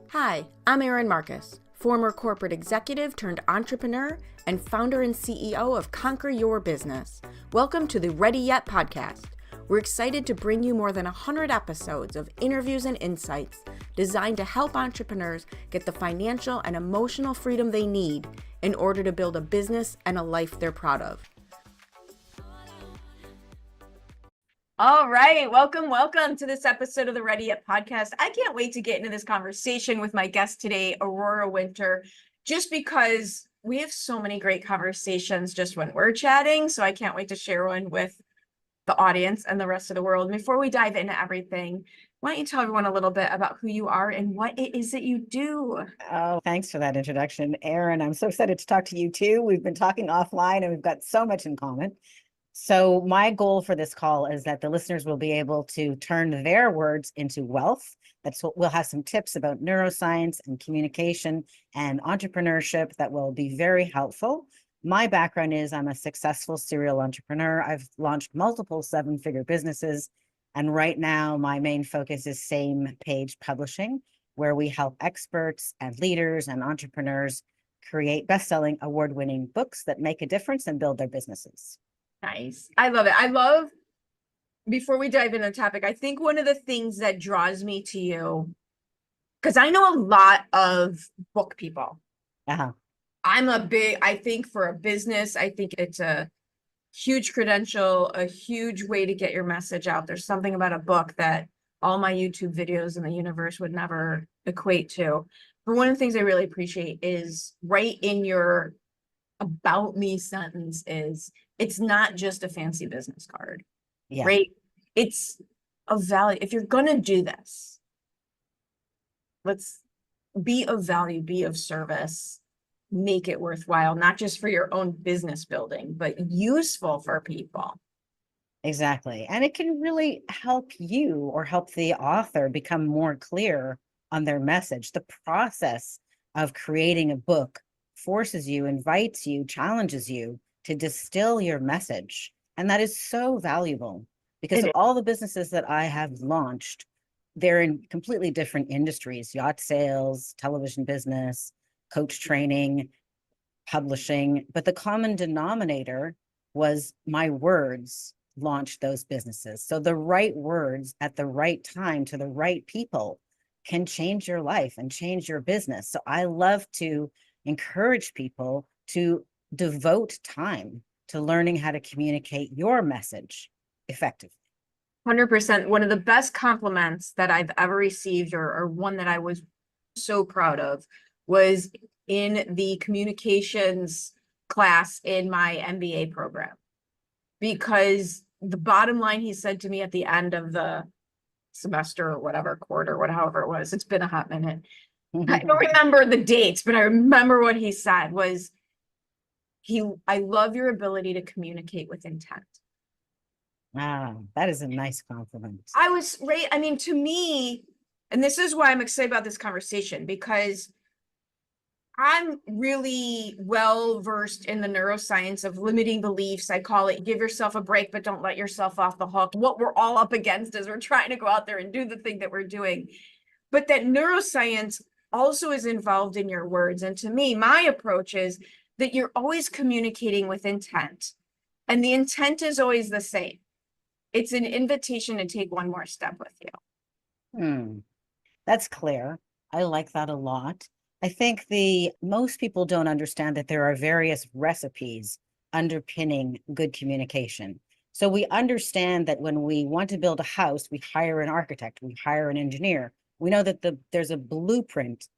Hi, I'm Erin Marcus, former corporate executive turned entrepreneur and founder and CEO of Conquer Your Business. Welcome to the Ready Yet podcast. We're excited to bring you more than 100 episodes of interviews and insights designed to help entrepreneurs get the financial and emotional freedom they need in order to build a business and a life they're proud of. All right. Welcome to this episode of the Ready Yet podcast. I can't wait to get into this conversation with my guest today, Aurora Winter, just because we have so many great conversations just when we're chatting. So I can't wait to share one with the audience and the rest of the world. Before we dive into everything, why don't you tell everyone a little bit about who you are and what it is that you do? Oh, thanks for that introduction, Erin. I'm so excited to talk to you too. We've been talking offline and we've got so much in common. So my goal for this call is that the listeners will be able to turn their words into wealth. That's what we'll have some tips about neuroscience and communication and entrepreneurship that will be very helpful. My background is I'm a successful serial entrepreneur. I've launched multiple seven-figure businesses. And right now, my main focus is Same Page Publishing, where we help experts and leaders and entrepreneurs create best-selling, award-winning books that make a difference and build their businesses. Nice. I love it. Before we dive into the topic, I think one of the things that draws me to you, because I know a lot of book people. I think for a business, I think it's a huge credential, a huge way to get your message out. There's something about a book that all my YouTube videos in the universe would never equate to. But one of the things I really appreciate is right in your about me sentence is it's not just a fancy business card, right? It's a value. If you're going to do this, let's be of value, be of service, make it worthwhile, not just for your own business building, but useful for people. Exactly. And it can really help you or help the author become more clear on their message. The process of creating a book forces you, invites you, challenges you to distill your message. And that is so valuable because of all the businesses that I have launched, they're in completely different industries: yacht sales, television business, coach training, publishing. But the common denominator was my words launched those businesses. So the right words at the right time to the right people can change your life and change your business. So I love to encourage people to devote time to learning how to communicate your message effectively. 100%. One of the best compliments that I've ever received, or one that I was so proud of, was in the communications class in my MBA program. Because the bottom line he said to me at the end of the semester or whatever, quarter, however it was, it's been a hot minute. I don't remember the dates, but I remember what he said was, I love your ability to communicate with intent. That is a nice compliment. To me, and this is why I'm excited about this conversation, because I'm really well versed in the neuroscience of limiting beliefs. I call it give yourself a break, but don't let yourself off the hook. What we're all up against is we're trying to go out there and do the thing that we're doing. But that neuroscience also is involved in your words. And to me, my approach is that you're always communicating with intent. And the intent is always the same. It's an invitation to take one more step with you. That's clear. I like that a lot. I think most people don't understand that there are various recipes underpinning good communication. So we understand that when we want to build a house, we hire an architect, we hire an engineer. We know that there's a blueprint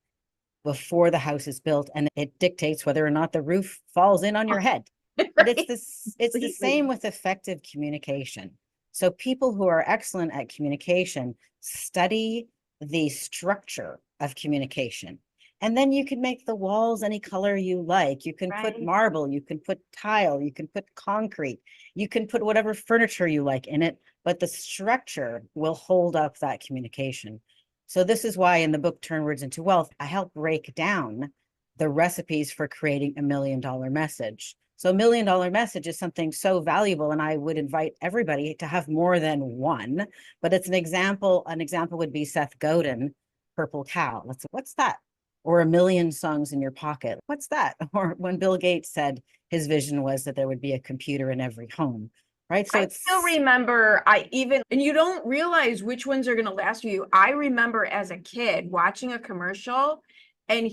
before the house is built, and it dictates whether or not the roof falls in on your head. Right? But it's the same with effective communication. So people who are excellent at communication study the structure of communication. And then you can make the walls any color you like. You can put marble, you can put tile, you can put concrete, you can put whatever furniture you like in it, but the structure will hold up that communication. So this is why in the book, Turn Words into Wealth, I help break down the recipes for creating $1 million message. So $1 million message is something so valuable, and I would invite everybody to have more than one. But it's an example. An example would be Seth Godin, purple cow. What's that? Or a million songs in your pocket. What's that? Or when Bill Gates said his vision was that there would be a computer in every home, right? So I still remember, and you don't realize which ones are going to last for you. I remember as a kid watching a commercial, and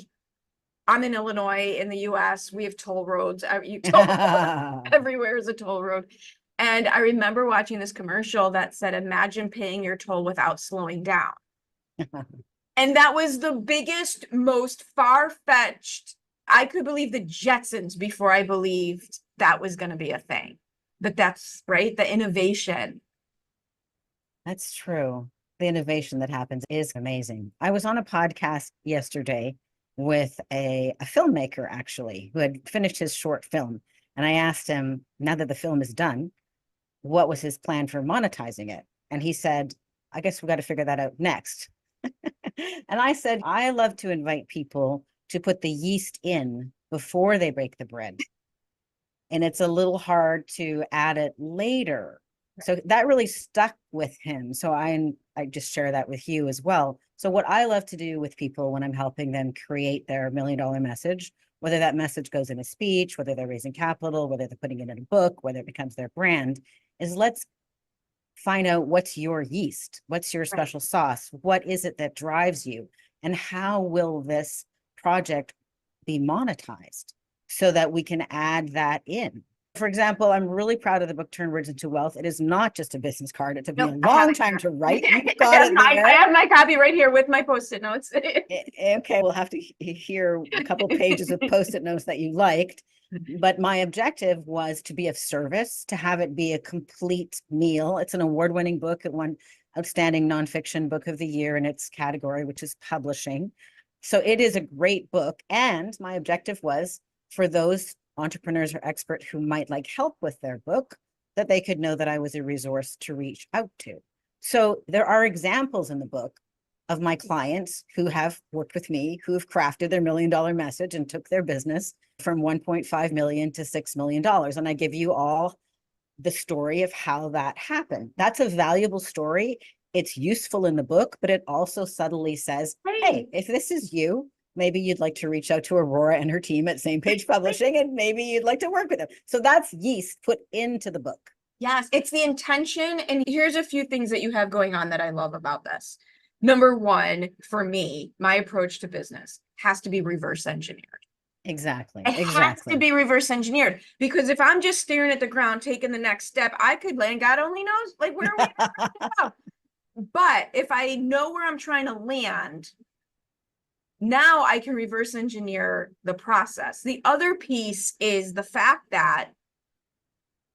I'm in Illinois in the US. We have toll roads. Everywhere is a toll road. And I remember watching this commercial that said, imagine paying your toll without slowing down. And that was the biggest, most far-fetched. I could believe the Jetsons before I believed that was going to be a thing. But that's right, the innovation. That's true. The innovation that happens is amazing. I was on a podcast yesterday with a filmmaker, actually, who had finished his short film. And I asked him, now that the film is done, what was his plan for monetizing it? And he said, I guess we got to figure that out next. And I said, I love to invite people to put the yeast in before they bake the bread. And it's a little hard to add it later. So that really stuck with him. So I just share that with you as well. So what I love to do with people when I'm helping them create their $1 million message, whether that message goes in a speech, whether they're raising capital, whether they're putting it in a book, whether it becomes their brand, is let's find out what's your yeast, what's your special sauce, what is it that drives you, and how will this project be monetized so that we can add that in. For example, I'm really proud of the book Turn Words into Wealth. It is not just a business card. It took me a long time to write. You've got it there. I have my copy right here with my Post-it notes. Okay, we'll have to hear a couple pages of Post-it notes that you liked. But my objective was to be of service, to have it be a complete meal. It's an award-winning book. It won Outstanding Nonfiction Book of the Year in its category, which is publishing. So it is a great book. And my objective was for those entrepreneurs or experts who might like help with their book, that they could know that I was a resource to reach out to. So there are examples in the book of my clients who have worked with me, who have crafted their $1 million message and took their business from 1.5 million to $6 million. And I give you all the story of how that happened. That's a valuable story. It's useful in the book, but it also subtly says, hey, if this is you, maybe you'd like to reach out to Aurora and her team at Same Page Publishing, and maybe you'd like to work with them. So that's yeast put into the book. Yes, it's the intention. And here's a few things that you have going on that I love about this. Number one, for me, my approach to business has to be reverse engineered. Exactly. It has to be reverse engineered, because if I'm just staring at the ground, taking the next step, I could land. God only knows, like, where are we going? But if I know where I'm trying to land, now I can reverse engineer the process. The other piece is the fact that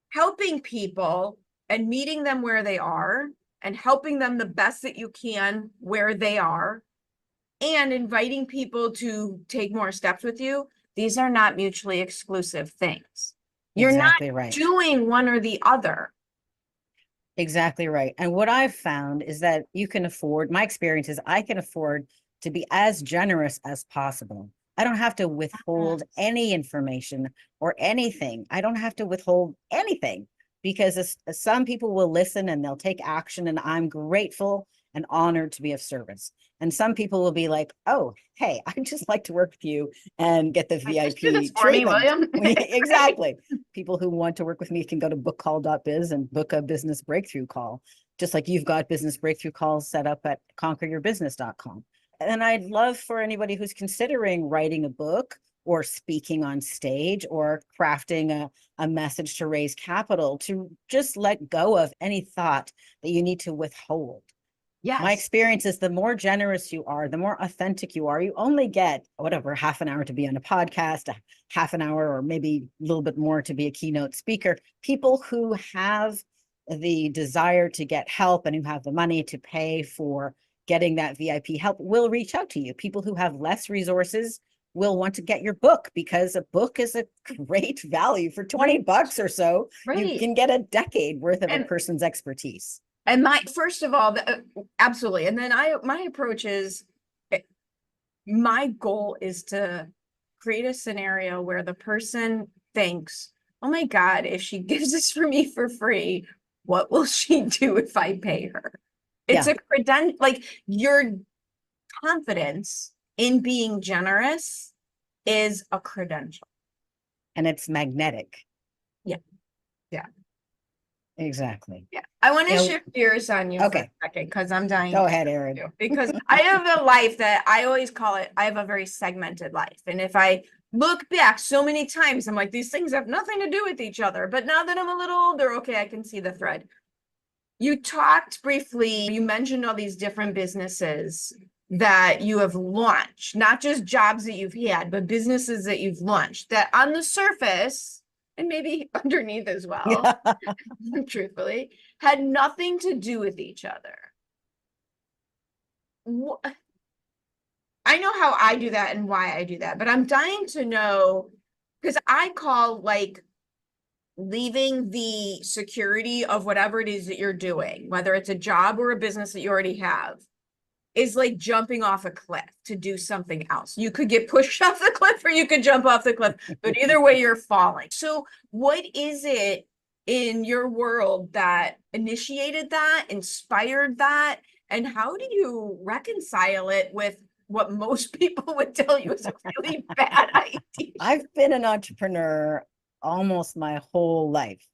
helping people and meeting them where they are and helping them the best that you can where they are and inviting people to take more steps with you, these are not mutually exclusive things. You're exactly not right. doing one or the other. Exactly right. And what I've found is that you can afford, my experience is I can afford to be as generous as possible. I don't have to withhold any information or anything. I don't have to withhold anything, because some people will listen and they'll take action, and I'm grateful and honored to be of service. And some people will be like, oh, hey, I'd just like to work with you and get the VIP treatment. Exactly. People who want to work with me can go to bookcall.biz and book a business breakthrough call, just like you've got business breakthrough calls set up at conqueryourbusiness.com. And I'd love for anybody who's considering writing a book or speaking on stage or crafting a message to raise capital to just let go of any thought that you need to withhold. Yes. My experience is the more generous you are, the more authentic you are. You only get whatever, half an hour to be on a podcast, half an hour, or maybe a little bit more to be a keynote speaker. People who have the desire to get help and who have the money to pay for getting that VIP help will reach out to you. People who have less resources will want to get your book, because a book is a great value. For 20 bucks or so. You can get a decade worth of a person's expertise. And first of all, absolutely. And then my approach is, my goal is to create a scenario where the person thinks, oh my God, if she gives this for me for free, what will she do if I pay her? It's a credential, like, you're confidence in being generous is a credential. And it's magnetic. Yeah. Yeah. Exactly. Yeah. I want to You know, shift gears on you for okay. a second because I'm dying. Go to ahead, know Erin. you. Because I have a life that I always call it, I have a very segmented life. And if I look back so many times, I'm like, these things have nothing to do with each other. But now that I'm a little older, okay, I can see the thread. You talked briefly, you mentioned all these different businesses that you have launched, not just jobs that you've had, but businesses that you've launched that on the surface, and maybe underneath as well, truthfully, had nothing to do with each other. I know how I do that and why I do that, but I'm dying to know, because I call like leaving the security of whatever it is that you're doing, whether it's a job or a business that you already have, is like jumping off a cliff to do something else. You could get pushed off the cliff or you could jump off the cliff, but either way, you're falling. So, what is it in your world that initiated that, inspired that, and how do you reconcile it with what most people would tell you is a really bad idea? I've been an entrepreneur almost my whole life.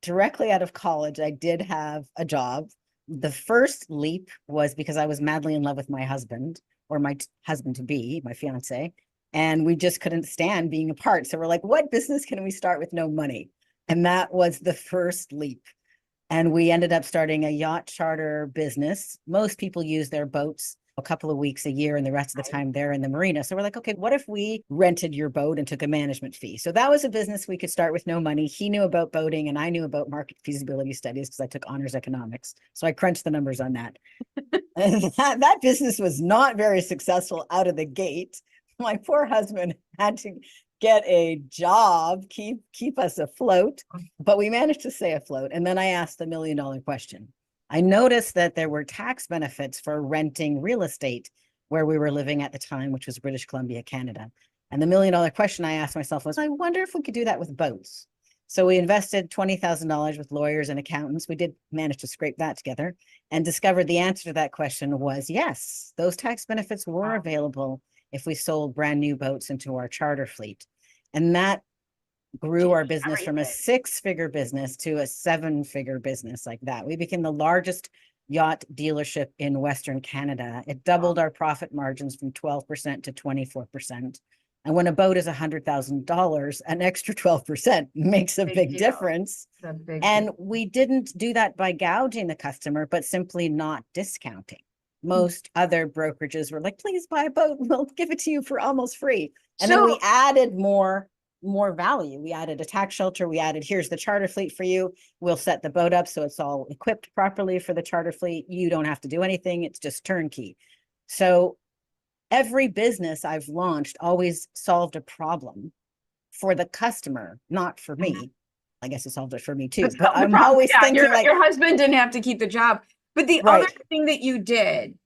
Directly out of college, I did have a job. The first leap was because I was madly in love with my husband, or my husband to be, my fiance, and we just couldn't stand being apart. So we're like, what business can we start with no money? And that was the first leap. And we ended up starting a yacht charter business. Most people use their boats a couple of weeks a year, and the rest of the time they're in the marina. So we're like, okay, what if we rented your boat and took a management fee? So that was a business we could start with no money. He knew about boating and I knew about market feasibility studies because I took honors economics. So I crunched the numbers on that. And that business was not very successful out of the gate. My poor husband had to get a job, keep us afloat, but we managed to stay afloat. And then I asked the $1 million question. I noticed that there were tax benefits for renting real estate where we were living at the time, which was British Columbia, Canada. And the $1 million question I asked myself was, I wonder if we could do that with boats. So we invested $20,000 with lawyers and accountants. We did manage to scrape that together and discovered the answer to that question was yes, those tax benefits were available if we sold brand new boats into our charter fleet. And that grew our business from a 6-figure business to a 7-figure business like that. We became the largest yacht dealership in Western Canada. It doubled our profit margins from 12% to 24%. And when a boat is $100,000, an extra 12% makes a big difference. And we didn't do that by gouging the customer, but simply not discounting. Most other brokerages were like, please buy a boat, we'll give it to you for almost free. And then we added more value. We added a tax shelter. We added, here's the charter fleet for you. We'll set the boat up so it's all equipped properly for the charter fleet. You don't have to do anything. It's just turnkey. So every business I've launched always solved a problem for the customer, not for me. I guess it solved it for me too. But I'm always thinking like, your husband didn't have to keep the job. But the other thing that you did,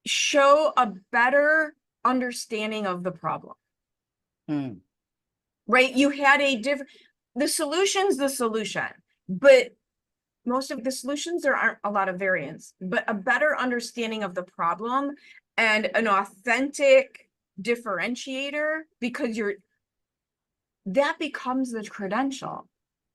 show a better understanding of the problem. Right? You had a different, the solution's the solution, but most of the solutions, there aren't a lot of variants, but a better understanding of the problem and an authentic differentiator, because that becomes the credential.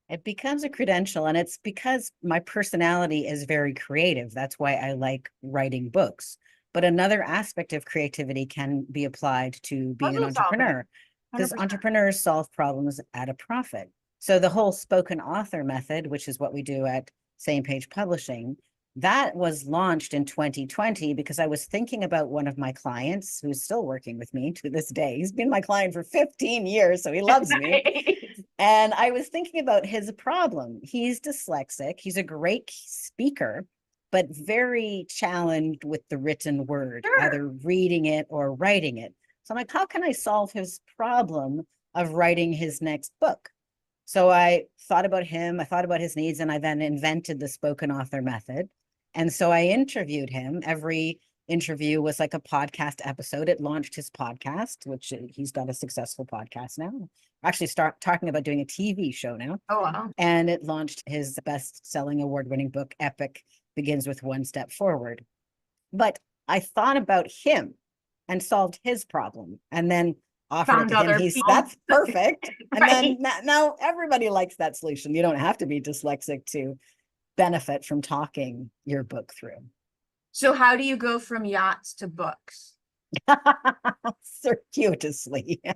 It becomes a credential, and it's because my personality is very creative. That's why I like writing books. But another aspect of creativity can be applied to being an entrepreneur, because entrepreneurs solve problems at a profit. So the whole spoken author method, which is what we do at Same Page Publishing, that was launched in 2020 because I was thinking about one of my clients who's still working with me to this day. He's been my client for 15 years, so he loves me. And I was thinking about his problem. He's dyslexic. He's a great speaker, but very challenged with the written word, either reading it or writing it. So I'm like, how can I solve his problem of writing his next book? So I thought about him, I thought about his needs, and I then invented the spoken author method. And so I interviewed him. Every interview was like a podcast episode. It launched his podcast, which he's got a successful podcast now. Actually start talking about doing a TV show now. Oh, wow. And it launched his best-selling award-winning book, Epic Begins with One Step Forward. but I thought about him and solved his problem and then offered it Found to him. other people. That's perfect. And Right. then now everybody likes that solution. You don't have to be dyslexic to benefit from talking your book through. So how do you go from yachts to books? Circuitously. And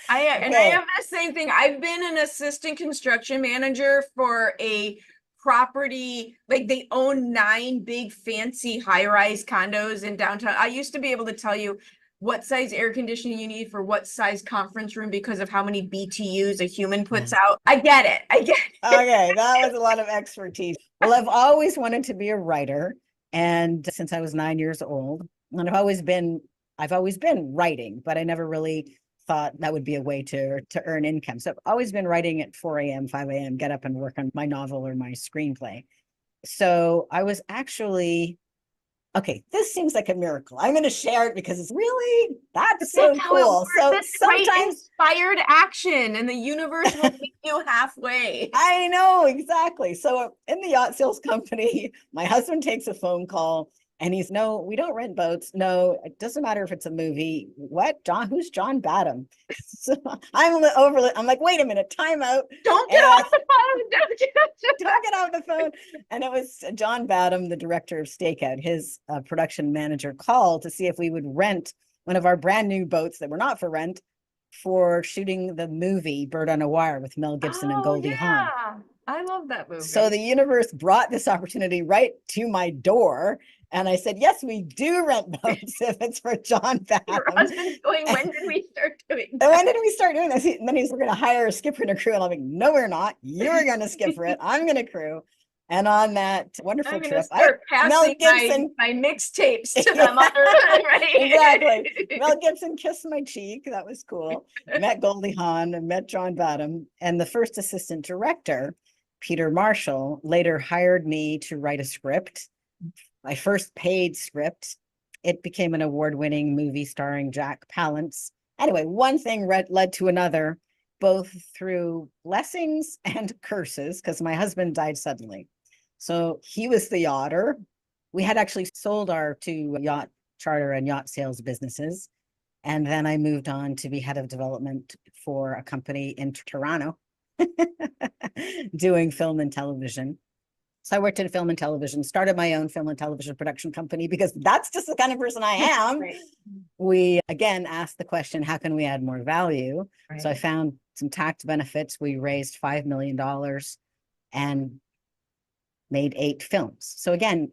I have the same thing. I've been an assistant construction manager for a property, like they own 9 big fancy high-rise condos in downtown. I used to be able to tell you what size air conditioning you need for what size conference room because of how many BTUs a human puts out. I get it. I get it. Okay, that was a lot of expertise. Well, I've always wanted to be a writer, and since I was 9 years old, and I've always been writing, but I never really thought that would be a way to earn income. So I've always been writing at 4 a.m., 5 a.m., get up and work on my novel or my screenplay. So I was actually, okay, this seems like a miracle. I'm going to share it because it's really, that's so That's how it cool. works. So That's right. sometimes Inspired action, and the universe will meet you halfway. I know, exactly. So in the yacht sales company, my husband takes a phone call and he's, no, we don't rent boats. No, it doesn't matter if it's a movie. What? Who's John Badham? So I'm like, wait a minute, time out. Don't get off the phone. Don't get off the phone. And it was John Badham, the director of Stakeout, his production manager, called to see if we would rent one of our brand new boats that were not for rent for shooting the movie Bird on a Wire with Mel Gibson and Goldie Hawn. I love that movie. So the universe brought this opportunity right to my door. And I said, yes, we do rent boats if it's for John Badham. Your husband's going, when did we start doing that? And when did we start doing this? And then he's, we're going to hire a skipper and a crew. And I'm like, no, we're not. You're going to skipper it. I'm going to crew. And on that wonderful trip, Mel Gibson, my mixtapes to them. Right? Exactly. Mel Gibson kissed my cheek. That was cool. Met Goldie Hawn and met John Badham. And the first assistant director, Peter Marshall, later hired me to write a script. My first paid script. It became an award-winning movie starring Jack Palance. Anyway, one thing led to another, both through blessings and curses, because my husband died suddenly. So he was the yachter. We had actually sold our 2 yacht charter and yacht sales businesses. And then I moved on to be head of development for a company in Toronto doing film and television. So I worked in film and television, started my own film and television production company because that's just the kind of person I am. Right. We, again, asked the question, how can we add more value? Right. So I found some tax benefits. We raised $5 million and made 8 films. So again,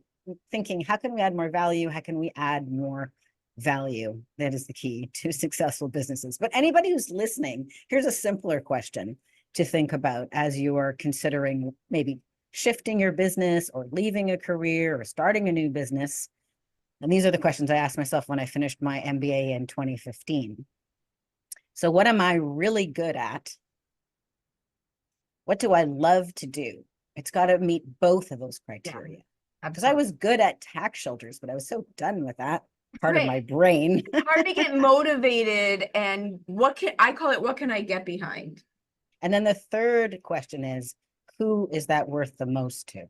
thinking, how can we add more value? How can we add more value? That is the key to successful businesses. But anybody who's listening, here's a simpler question to think about as you are considering maybe shifting your business or leaving a career or starting a new business. And these are the questions I asked myself when I finished my MBA in 2015. So what am I really good at? What do I love to do? It's got to meet both of those criteria. Because I was good at tax shelters, but I was so done with that part of my brain. It's hard to get motivated. And what can I get behind? And then the third question is, who is that worth the most to?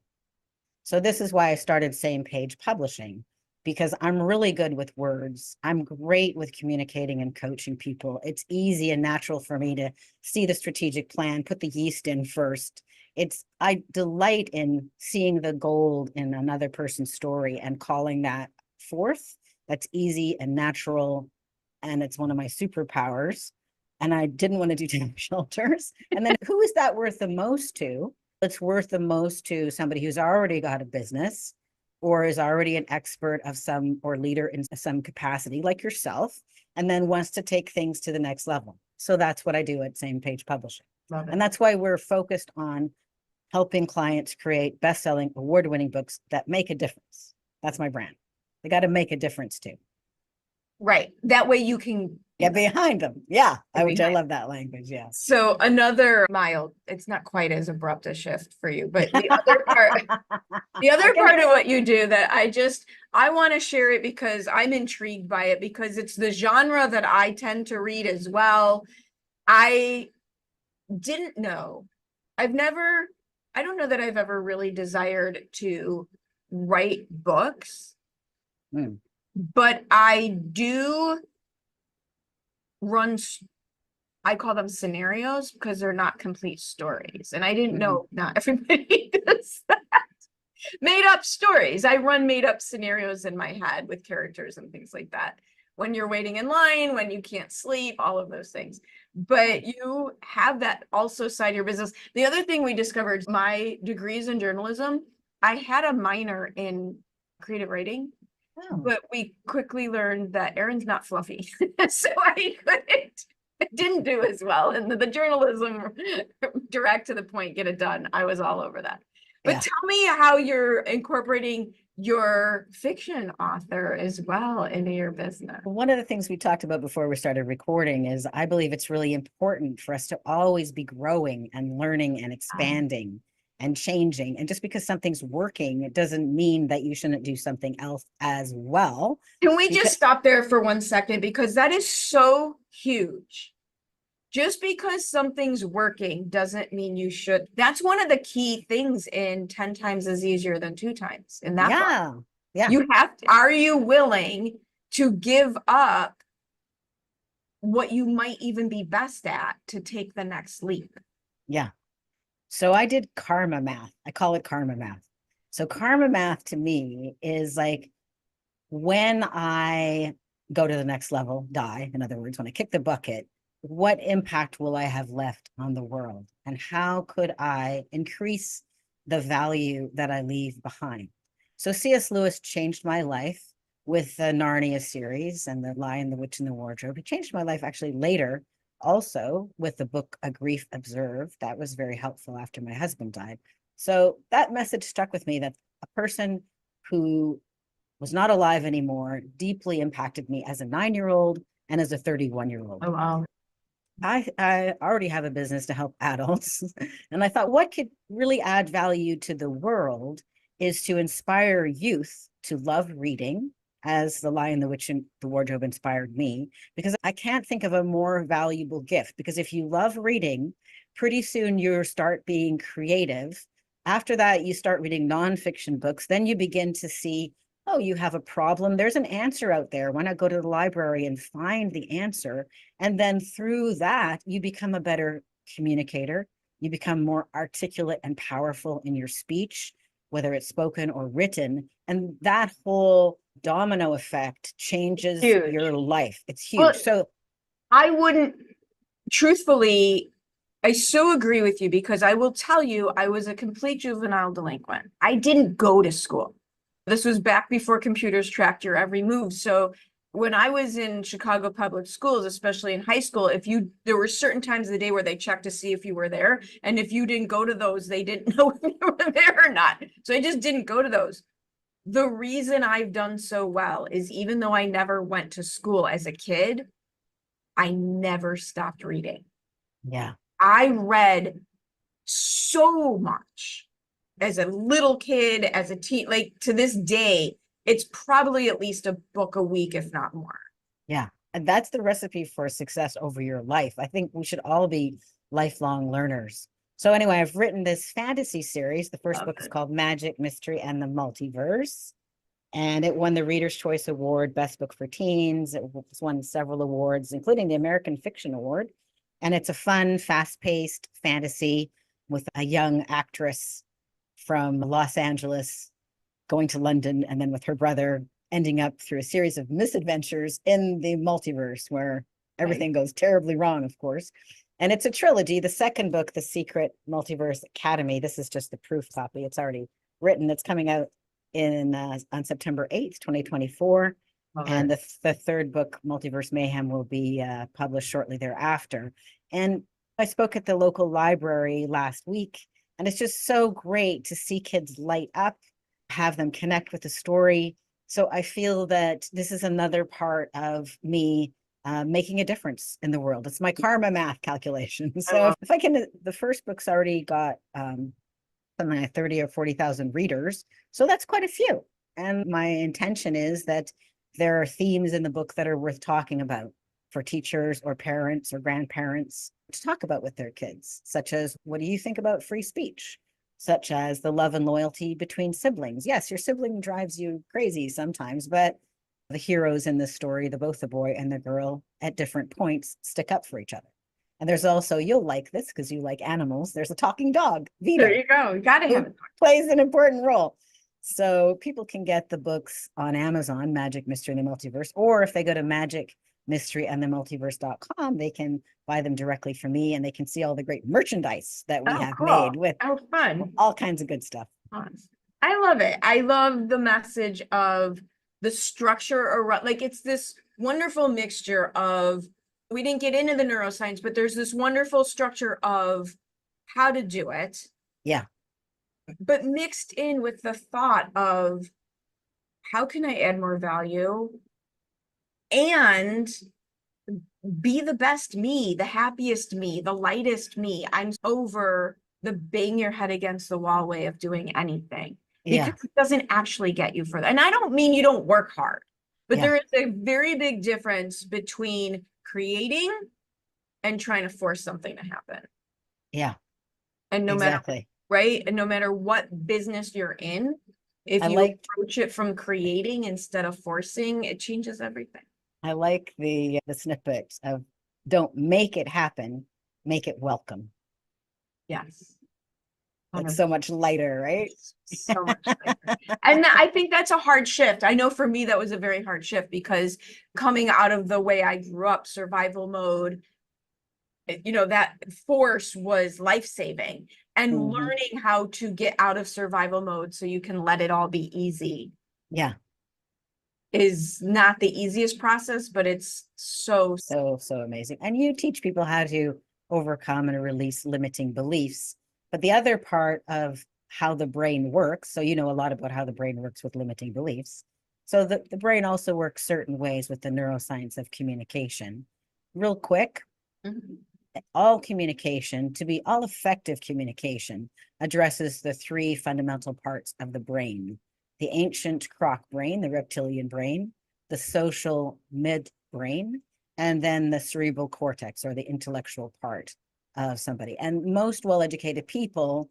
So this is why I started Same Page Publishing, because I'm really good with words. I'm great with communicating and coaching people. It's easy and natural for me to see the strategic plan, put the yeast in first. I delight in seeing the gold in another person's story and calling that forth. That's easy and natural. And it's one of my superpowers. And I didn't want to do tax shelters. And then who is that worth the most to? It's worth the most to somebody who's already got a business or is already an expert of some or leader in some capacity like yourself, and then wants to take things to the next level. So that's what I do at Same Page Publishing. And that's why we're focused on helping clients create best-selling, award-winning books that make a difference. That's my brand. They got to make a difference too. Right. That way you can get behind them. Yeah. I love that language. Yeah. So another mild, it's not quite as abrupt a shift for you, but the other part of what you do that I want to share it because I'm intrigued by it, because it's the genre that I tend to read as well. I didn't know. I don't know that I've ever really desired to write books, Mm. but I do run, I call them scenarios because they're not complete stories. And I didn't know not everybody does that. Made up stories. I run made up scenarios in my head with characters and things like that. When you're waiting in line, when you can't sleep, all of those things. But you have that also side of your business. The other thing we discovered, my degrees in journalism, I had a minor in creative writing, Oh, but we quickly learned that Erin's not fluffy. So I didn't do as well. And the journalism, direct to the point, get it done. I was all over that. But yeah. tell me how you're incorporating your fiction author as well into your business. One of the things we talked about before we started recording is I believe it's really important for us to always be growing and learning and expanding and changing. And just because something's working, it doesn't mean that you shouldn't do something else as well. Can we just stop there for 1 second? Because that is so huge. Just because something's working doesn't mean you should. That's one of the key things in 10 times is easier than 2 times in that book. Yeah. You have to, are you willing to give up what you might even be best at to take the next leap? Yeah. So I did karma math. I call it karma math. So karma math to me is like when I go to the next level, die, in other words, when I kick the bucket, what impact will I have left on the world? And how could I increase the value that I leave behind? So C.S. Lewis changed my life with the Narnia series and The Lion, the Witch, and the Wardrobe. He changed my life actually later, also with the book A Grief Observed. That was very helpful after my husband died. So that message stuck with me, that a person who was not alive anymore deeply impacted me as a 9-year-old and as a 31-year-old. Oh, wow. I already have a business to help adults. And I thought what could really add value to the world is to inspire youth to love reading, as The Lion, the Witch, and the Wardrobe inspired me, because I can't think of a more valuable gift. Because if you love reading, pretty soon you start being creative. After that, you start reading nonfiction books. Then you begin to see, oh, you have a problem. There's an answer out there. Why not go to the library and find the answer? And then through that, you become a better communicator. You become more articulate and powerful in your speech, whether it's spoken or written. And that whole domino effect changes Huge. your life. It's huge. Well, So I wouldn't, truthfully, I so agree with you because I will tell you, I was a complete juvenile delinquent. I didn't go to school. This was back before computers tracked your every move. So when I was in Chicago public schools, especially in high school, there were certain times of the day where they checked to see if you were there. And if you didn't go to those, they didn't know if you were there or not. So I just didn't go to those. The reason I've done so well is even though I never went to school as a kid, I never stopped reading. yeah. I read so much as a little kid, as a teen, like to this day, it's probably at least a book a week, if not more. Yeah. And that's the recipe for success over your life. I think we should all be lifelong learners. So anyway, I've written this fantasy series. The first book is called Magic, Mystery, and the Multiverse. And it won the Reader's Choice Award, Best Book for Teens. It won several awards, including the American Fiction Award. And it's a fun, fast-paced fantasy with a young actress from Los Angeles going to London, and then with her brother ending up through a series of misadventures in the multiverse where everything goes terribly wrong, of course. And it's a trilogy. The second book, The Secret Multiverse Academy, this is just the proof copy. It's already written. It's coming out on September 8th, 2024. And the third book, Multiverse Mayhem, will be published shortly thereafter. And I spoke at the local library last week, and it's just so great to see kids light up, have them connect with the story. So I feel that this is another part of me making a difference in the world. It's my karma math calculation. So if I can, the first book's already got something like 30 or 40,000 readers. So that's quite a few. And my intention is that there are themes in the book that are worth talking about for teachers or parents or grandparents to talk about with their kids, such as, what do you think about free speech? such as the love and loyalty between siblings. Yes, your sibling drives you crazy sometimes, but the heroes in this story, both the boy and the girl, at different points stick up for each other. And there's also, you'll like this because you like animals, there's a talking dog, There Vito, you go. You gotta have who it. plays an important role. So people can get the books on Amazon, Magic, Mystery, and the Multiverse, or if they go to magicmysteryandthemultiverse.com, they can buy them directly from me, and they can see all the great merchandise that we Oh, have cool. made with Oh, fun. all kinds of good stuff. Fun. I love it. I love the message of the structure around, like it's this wonderful mixture of, we didn't get into the neuroscience, but there's this wonderful structure of how to do it. Yeah. But mixed in with the thought of how can I add more value and be the best me, the happiest me, the lightest me. I'm over the bang your head against the wall way of doing anything, Yeah. because it doesn't actually get you further. And I don't mean you don't work hard, but Yeah. there is a very big difference between creating and trying to force something to happen. Yeah. And no matter, Exactly. right? And no matter what business you're in, if I you like approach it from creating instead of forcing, it changes everything. the snippets of don't make it happen, make it welcome. Yes. That's so much lighter, right? So much lighter. And I think that's a hard shift. I know for me, that was a very hard shift, because coming out of the way I grew up, survival mode, you know, that force was life-saving, and learning how to get out of survival mode so you can let it all be easy. Yeah. Is not the easiest process, but it's so amazing. And you teach people how to overcome and release limiting beliefs. But the other part of how the brain works, so you know a lot about how the brain works with limiting beliefs. So the brain also works certain ways with the neuroscience of communication. Real quick, all communication, to be all effective communication, addresses the three fundamental parts of the brain: the ancient croc brain, the reptilian brain, the social midbrain, and then the cerebral cortex, or the intellectual part of somebody. And most well-educated people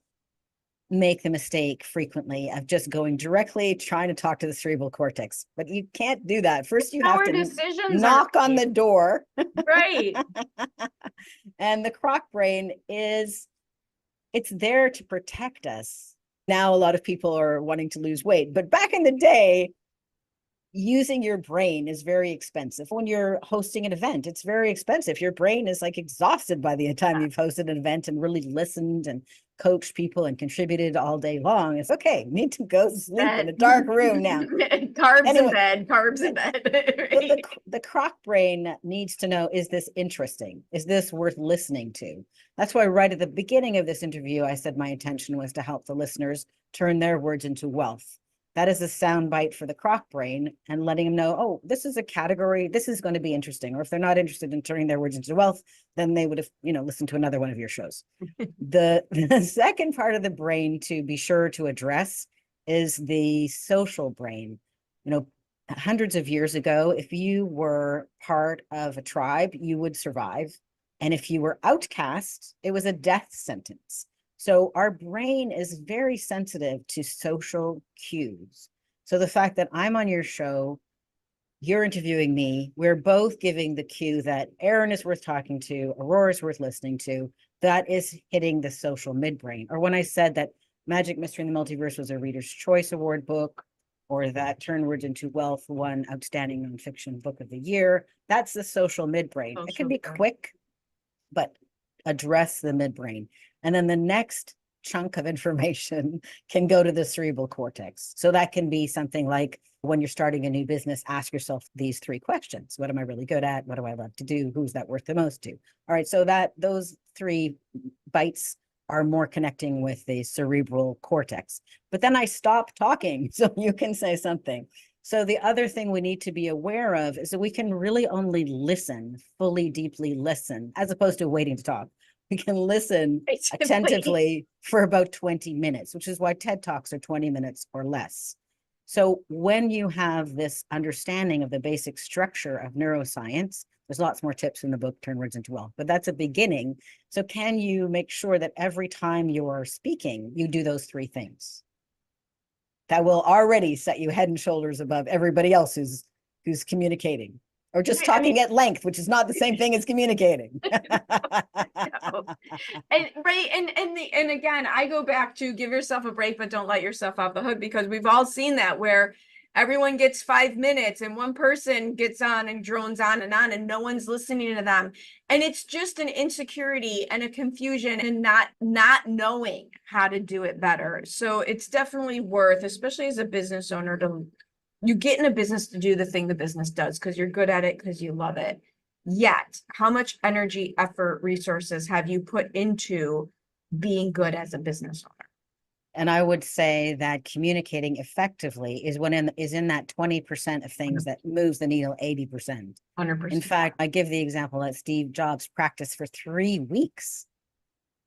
make the mistake frequently of just going directly trying to talk to the cerebral cortex, but you can't do that. First, you have to knock on the door. Right. And the croc brain it's there to protect us. Now, a lot of people are wanting to lose weight, but back in the day, using your brain is very expensive. When you're hosting an event, it's very expensive. Your brain is like exhausted by the time you've hosted an event and really listened and coached people and contributed all day long. It's okay. Need to go sleep in a dark room now. Carbs in bed, carbs in bed. Right? The croc brain needs to know, is this interesting? Is this worth listening to? That's why right at the beginning of this interview, I said my intention was to help the listeners turn their words into wealth. That is a soundbite for the croc brain, and letting them know, oh, this is a category, this is going to be interesting. Or if they're not interested in turning their words into wealth, then they would have, listened to another one of your shows. The second part of the brain to be sure to address is the social brain. Hundreds of years ago, if you were part of a tribe, you would survive. And if you were outcast, it was a death sentence. So our brain is very sensitive to social cues. So the fact that I'm on your show, you're interviewing me, we're both giving the cue that Erin is worth talking to, Aurora is worth listening to, that is hitting the social midbrain. Or when I said that Magic, Mystery, and the Multiverse was a Reader's Choice Award book, or that Turn Words into Wealth won Outstanding Nonfiction Book of the Year, that's the social midbrain. It can be quick, but address the midbrain. And then the next chunk of information can go to the cerebral cortex. So that can be something like, when you're starting a new business, ask yourself these three questions. What am I really good at? What do I love to do? Who's that worth the most to? All right. So those three bites are more connecting with the cerebral cortex. But then I stop talking so you can say something. So the other thing we need to be aware of is that we can really only listen, fully, deeply listen, as opposed to waiting to talk. We can listen attentively for about 20 minutes, which is why TED Talks are 20 minutes or less. So when you have this understanding of the basic structure of neuroscience, There's lots more tips in the book, Turn Words into Wealth, but that's a beginning. So can you make sure that every time you're speaking, you do those three things? That will already set you head and shoulders above everybody else who's communicating, or just I talking mean, at length, which is not the same thing as communicating. and right, and again, I go back to give yourself a break, but don't let yourself off the hook, because we've all seen that where everyone gets 5 minutes and one person gets on and drones on and no one's listening to them. And it's just an insecurity and a confusion and not knowing how to do it better. So it's definitely worth, especially as a business owner, to you get in a business to do the thing the business does because you're good at it, because you love it. Yet, how much energy, effort, resources have you put into being good as a business owner? And I would say that communicating effectively is in that 20% of things that moves the needle 80%. 100%. In fact, I give the example that Steve Jobs practiced for 3 weeks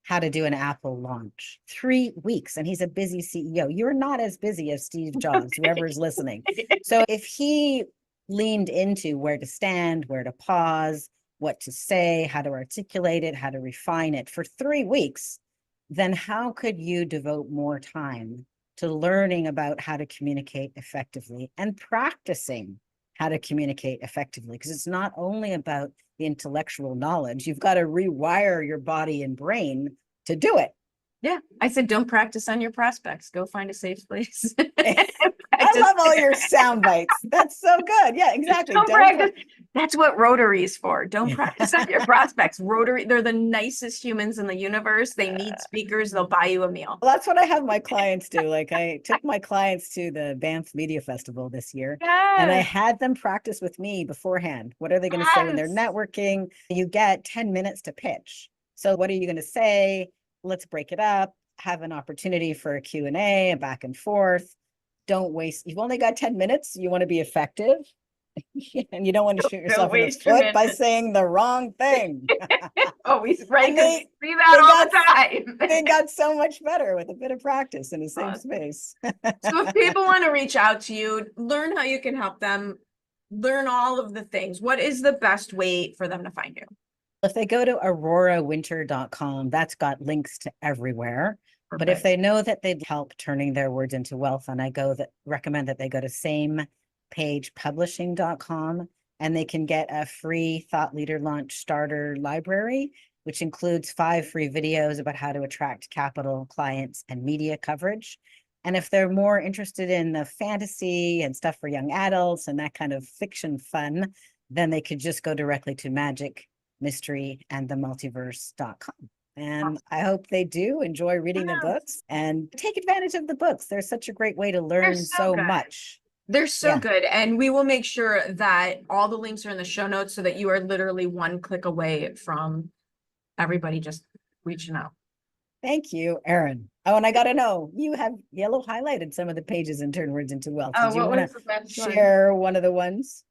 how to do an Apple launch. 3 weeks, and he's a busy CEO. You're not as busy as Steve Jobs, whoever is listening. So if he leaned into where to stand, where to pause, what to say, how to articulate it, how to refine it for 3 weeks, then how could you devote more time to learning about how to communicate effectively and practicing how to communicate effectively? Because it's not only about the intellectual knowledge, you've got to rewire your body and brain to do it. Yeah, I said, don't practice on your prospects. Go find a safe place. I love all your sound bites. That's so good. Yeah, exactly. Don't practice. That's what Rotary is for. Don't practice on your prospects. Rotary, they're the nicest humans in the universe. They need speakers. They'll buy you a meal. Well, that's what I have my clients do. Like, I took my clients to the Banff Media Festival this year, and I had them practice with me beforehand. What are they going to say when they're networking? You get 10 minutes to pitch. So what are you going to say? Let's break it up, have an opportunity for a Q&A, a back and forth. Don't waste, you've only got 10 minutes. You want to be effective. And you don't want to shoot yourself in the foot by saying the wrong thing. Always right. They see that all the time. They got so much better with a bit of practice in the same space. So if people want to reach out to you, learn how you can help them, learn all of the things, what is the best way for them to find you? If they go to aurorawinter.com, that's got links to everywhere. Perfect. But if they know that they'd help turning their words into wealth, and I recommend that they go to samepagepublishing.com, and they can get a free Thought Leader Launch Starter library, which includes 5 free videos about how to attract capital, clients, and media coverage. And if they're more interested in the fantasy and stuff for young adults and that kind of fiction fun, then they could just go directly to Magic, Mystery, and the Multiverse.com. And I hope they do enjoy reading the books and take advantage of the books. They're such a great way to learn so much. They're so good. And we will make sure that all the links are in the show notes so that you are literally one click away from everybody just reaching out. Thank you, Erin. Oh, and I got to know, you have yellow highlighted some of the pages in Turn Words into Wealth. Did you want to share one of the ones?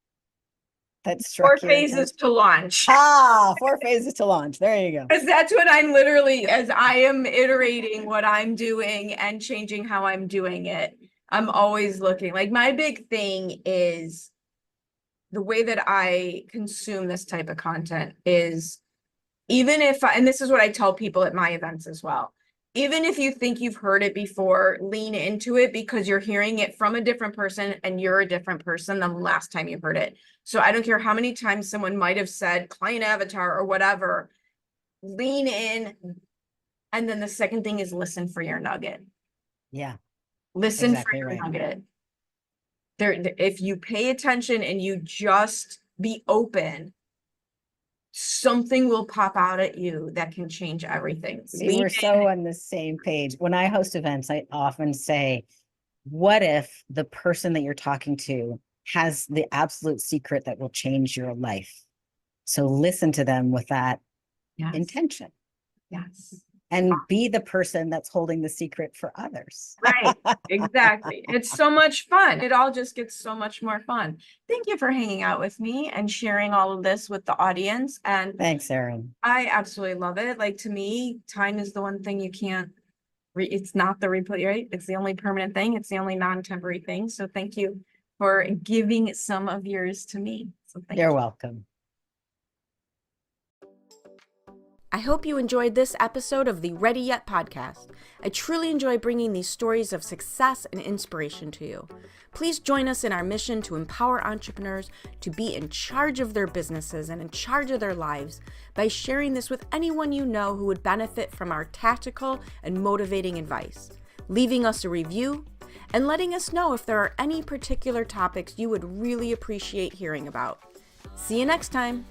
That's 4 phases to launch. 4 phases to launch. There you go. Because that's what I'm literally, as I am iterating what I'm doing and changing how I'm doing it, I'm always looking. Like, my big thing is the way that I consume this type of content is, even if and this is what I tell people at my events as well, even if you think you've heard it before, lean into it, because you're hearing it from a different person and you're a different person than the last time you heard it. So I don't care how many times someone might have said client avatar or whatever, lean in. And then the second thing is listen for your nugget. Yeah. Listen for your nugget. If you pay attention and you just be open, something will pop out at you that can change everything. See, we're so on the same page. When I host events, I often say, what if the person that you're talking to has the absolute secret that will change your life? So listen to them with that intention. Yes. And be the person that's holding the secret for others. Right, exactly. It's so much fun. It all just gets so much more fun. Thank you for hanging out with me and sharing all of this with the audience. And thanks, Erin. I absolutely love it. Like, to me, time is the one thing you can't, it's not the replay, right? It's the only permanent thing. It's the only non-temporary thing. So thank you for giving some of yours to me. So thank you. You're welcome. I hope you enjoyed this episode of the Ready Yet podcast. I truly enjoy bringing these stories of success and inspiration to you. Please join us in our mission to empower entrepreneurs to be in charge of their businesses and in charge of their lives by sharing this with anyone you know who would benefit from our tactical and motivating advice, leaving us a review, and letting us know if there are any particular topics you would really appreciate hearing about. See you next time.